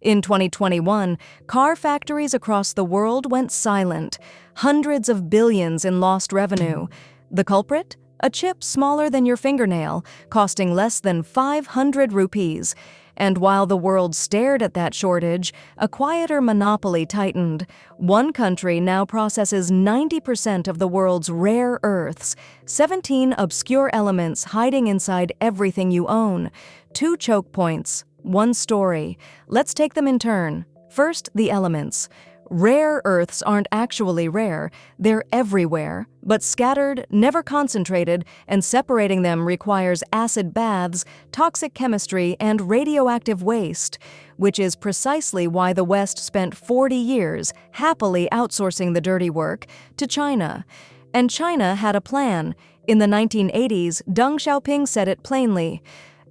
In 2021, car factories across the world went silent, hundreds of billions in lost revenue. The culprit? A chip smaller than your fingernail, costing less than 500 rupees. And while the world stared at that shortage, a quieter monopoly tightened. One country now processes 90% of the world's rare earths, 17 obscure elements hiding inside everything you own. 2 choke points, one story. Let's take them in turn. First, the elements. Rare earths aren't actually rare, they're everywhere, but scattered, never concentrated, and separating them requires acid baths, toxic chemistry, and radioactive waste, which is precisely why the West spent 40 years happily outsourcing the dirty work to China. And China had a plan. In the 1980s, Deng Xiaoping said it plainly.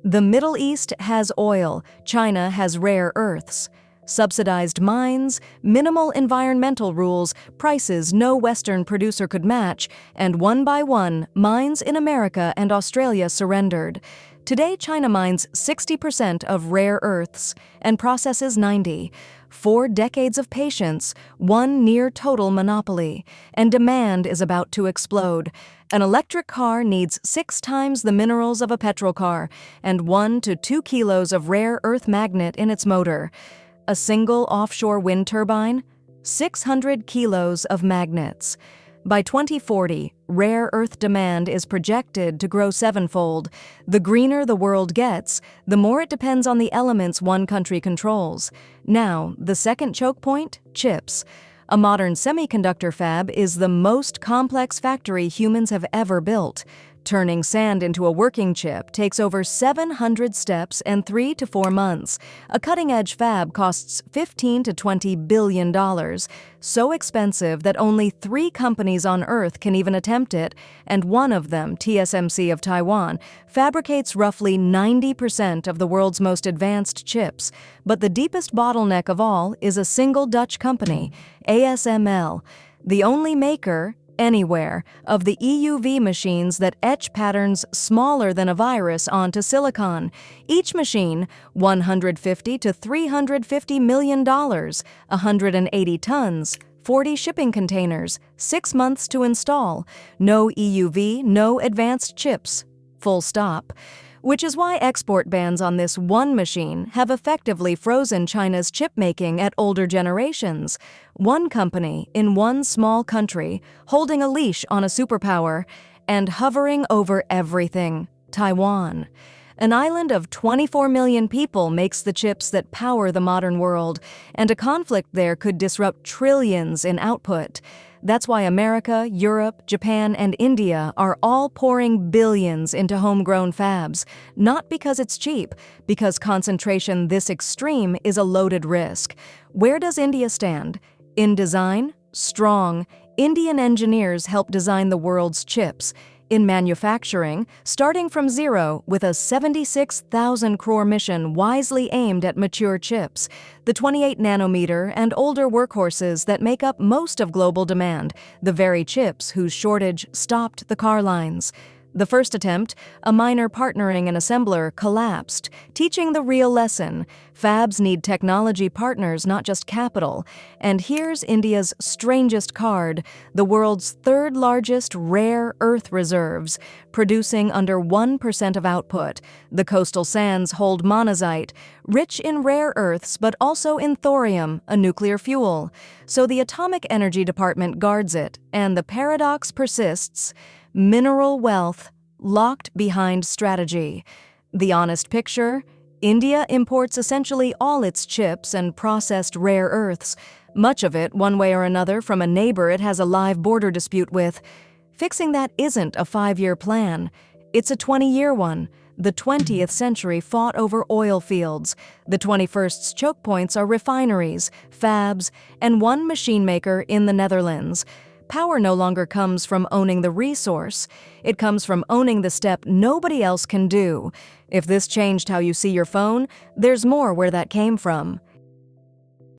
The Middle East has oil, China has rare earths. Subsidized mines, minimal environmental rules, prices no Western producer could match, and one by one, mines in America and Australia surrendered. Today, China mines 60% of rare earths and processes 90%. 4 decades of patience, one near-total monopoly, and demand is about to explode. An electric car needs 6 times the minerals of a petrol car and 1 to 2 kilos of rare earth magnet in its motor. A single offshore wind turbine? 600 kilos of magnets. By 2040, rare earth demand is projected to grow 7-fold. The greener the world gets, the more it depends on the elements one country controls. Now, the second choke point? Chips. A modern semiconductor fab is the most complex factory humans have ever built. Turning sand into a working chip takes over 700 steps and 3 to 4 months. A cutting-edge fab costs $15 to $20 billion, so expensive that only 3 companies on Earth can even attempt it, and one of them, TSMC of Taiwan, fabricates roughly 90% of the world's most advanced chips. But the deepest bottleneck of all is a single Dutch company, ASML, the only maker anywhere of the EUV machines that etch patterns smaller than a virus onto silicon. Each machine, $150 to $350 million, 180 tons, 40 shipping containers, 6 months to install. No EUV, no advanced chips. Full stop. Which is why export bans on this one machine have effectively frozen China's chip-making at older generations. One company in one small country, holding a leash on a superpower, and hovering over everything, Taiwan. An island of 24 million people makes the chips that power the modern world, and a conflict there could disrupt trillions in output. That's why America, Europe, Japan, and India are all pouring billions into homegrown fabs, not because it's cheap, because concentration this extreme is a loaded risk. Where does India stand? In design? Strong. Indian engineers help design the world's chips. In manufacturing, starting from zero with a 76,000 crore mission wisely aimed at mature chips, the 28-nanometer and older workhorses that make up most of global demand, the very chips whose shortage stopped the car lines. The first attempt, a minor partnering and assembler, collapsed, teaching the real lesson. Fabs need technology partners, not just capital. And here's India's strangest card, the world's 3rd largest rare earth reserves, producing under 1% of output. The coastal sands hold monazite, rich in rare earths but also in thorium, a nuclear fuel. So the Atomic Energy Department guards it, and the paradox persists. Mineral wealth locked behind strategy. The honest picture? India imports essentially all its chips and processed rare earths, much of it, one way or another, from a neighbor it has a live border dispute with. Fixing that isn't a 5-year plan. It's a 20-year one. The 20th century fought over oil fields. The 21st's choke points are refineries, fabs, and one machine maker in the Netherlands. Power no longer comes from owning the resource. It comes from owning the step nobody else can do. If this changed how you see your phone, there's more where that came from.